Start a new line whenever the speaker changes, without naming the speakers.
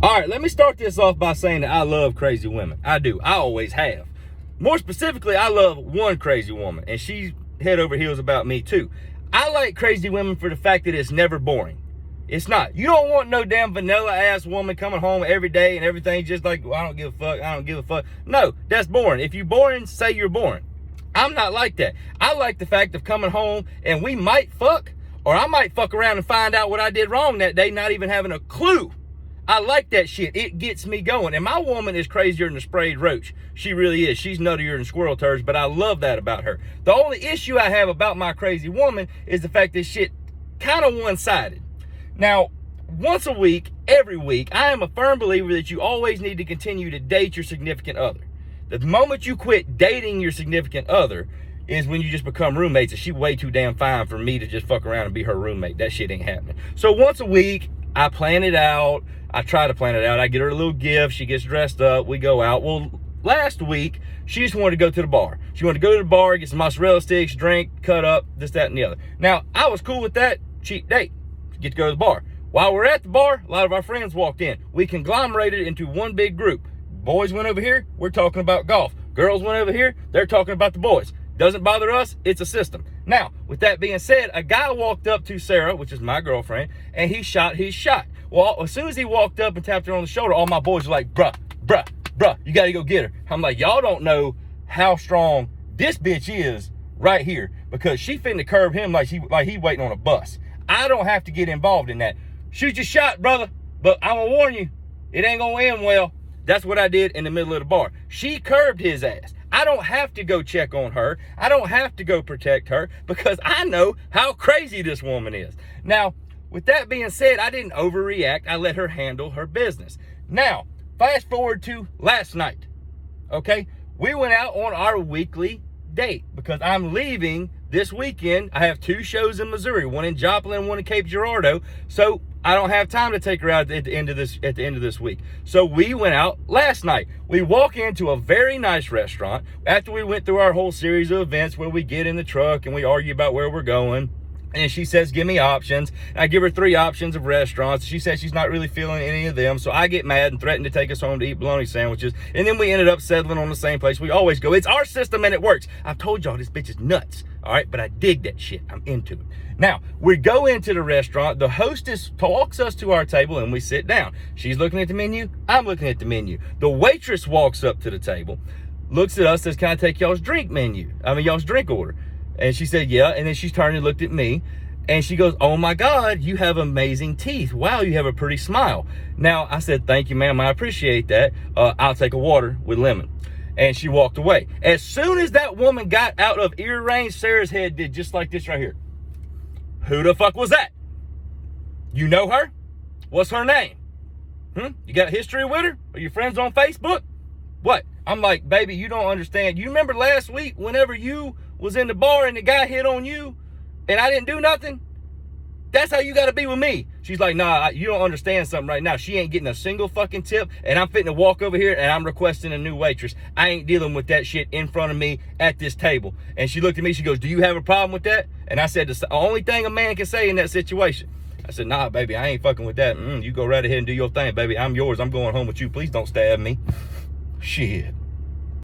All right, let me start this off by saying that I love crazy women. I do. I always have. More specifically, I love one crazy woman, and she's head over heels about me too. I like crazy women for the fact that it's never boring. It's not. You don't want no damn vanilla ass woman coming home every day and everything's just like, well, I don't give a fuck, I don't give a fuck. No, that's boring. If you're boring, say you're boring. I'm not like that. I like the fact of coming home and we might fuck, or I might fuck around and find out what I did wrong that day, not even having a clue. I like that shit. It gets me going. And my woman is crazier than a sprayed roach. She really is. She's nuttier than squirrel turds, but I love that about her. The only issue I have about my crazy woman is the fact that shit kind of one-sided. Now, once a week, every week, I am a firm believer that you always need to continue to date your significant other. The moment you quit dating your significant other is when you just become roommates, and she's way too damn fine for me to just fuck around and be her roommate. That shit ain't happening. So once a week, I plan it out. I try to plan it out. I get her a little gift. She gets dressed up. We go out. Well, last week, she just wanted to go to the bar. She wanted to go to the bar, get some mozzarella sticks, drink, cut up, this, that, and the other. Now, I was cool with that. Cheap date. Get to go to the bar. While we're at the bar, a lot of our friends walked in. We conglomerated into one big group. Boys went over here. We're talking about golf. Girls went over here. They're talking about the boys. Doesn't bother us. It's a system. Now, with that being said, a guy walked up to Sarah, which is my girlfriend, and he shot his shot. Well, as soon as he walked up and tapped her on the shoulder, all my boys were like, bruh, you got to go get her. I'm like, y'all don't know how strong this bitch is right here, because she finna curb him like he waiting on a bus. I don't have to get involved in that. Shoot your shot, brother, but I'm gonna warn you, it ain't gonna end well. That's what I did in the middle of the bar. She curbed his ass. I don't have to go check on her. I don't have to go protect her, because I know how crazy this woman is. Now, with that being said, I didn't overreact. I let her handle her business. Now, fast forward to last night, okay? We went out on our weekly date because I'm leaving this weekend. I have 2 shows in Missouri, one in Joplin, one in Cape Girardeau. So I don't have time to take her out at the end of this week. So we went out last night. We walk into a very nice restaurant after we went through our whole series of events where we get in the truck and we argue about where we're going. And she says, give me options. And I give her 3 options of restaurants. She says she's not really feeling any of them. So I get mad and threaten to take us home to eat bologna sandwiches. And then we ended up settling on the same place we always go. It's our system and it works. I've told y'all this bitch is nuts. All right, but I dig that shit. I'm into it. Now, we go into the restaurant. The hostess walks us to our table and we sit down. She's looking at the menu. I'm looking at the menu. The waitress walks up to the table, looks at us, says, can I take y'all's drink order? And she said, yeah. And then she turned and looked at me and she goes, oh my God, you have amazing teeth. Wow, you have a pretty smile. Now, I said, thank you, ma'am. I appreciate that. I'll take a water with lemon. And she walked away. As soon as that woman got out of ear range, Sarah's head did just like this right here. Who the fuck was that? You know her? What's her name? You got history with her? Are you friends on Facebook? What? I'm like, baby, you don't understand. You remember last week whenever you was in the bar and the guy hit on you and I didn't do nothing? That's how you got to be with me. She's like, nah, you don't understand something right now. She ain't getting a single fucking tip, and I'm fitting to walk over here and I'm requesting a new waitress. I ain't dealing with that shit in front of me at this table. And she looked at me, she goes, do you have a problem with that? And I said, the only thing a man can say in that situation. I said, nah, baby, I ain't fucking with that. You go right ahead and do your thing, baby. I'm yours. I'm going home with you. Please don't stab me. Shit.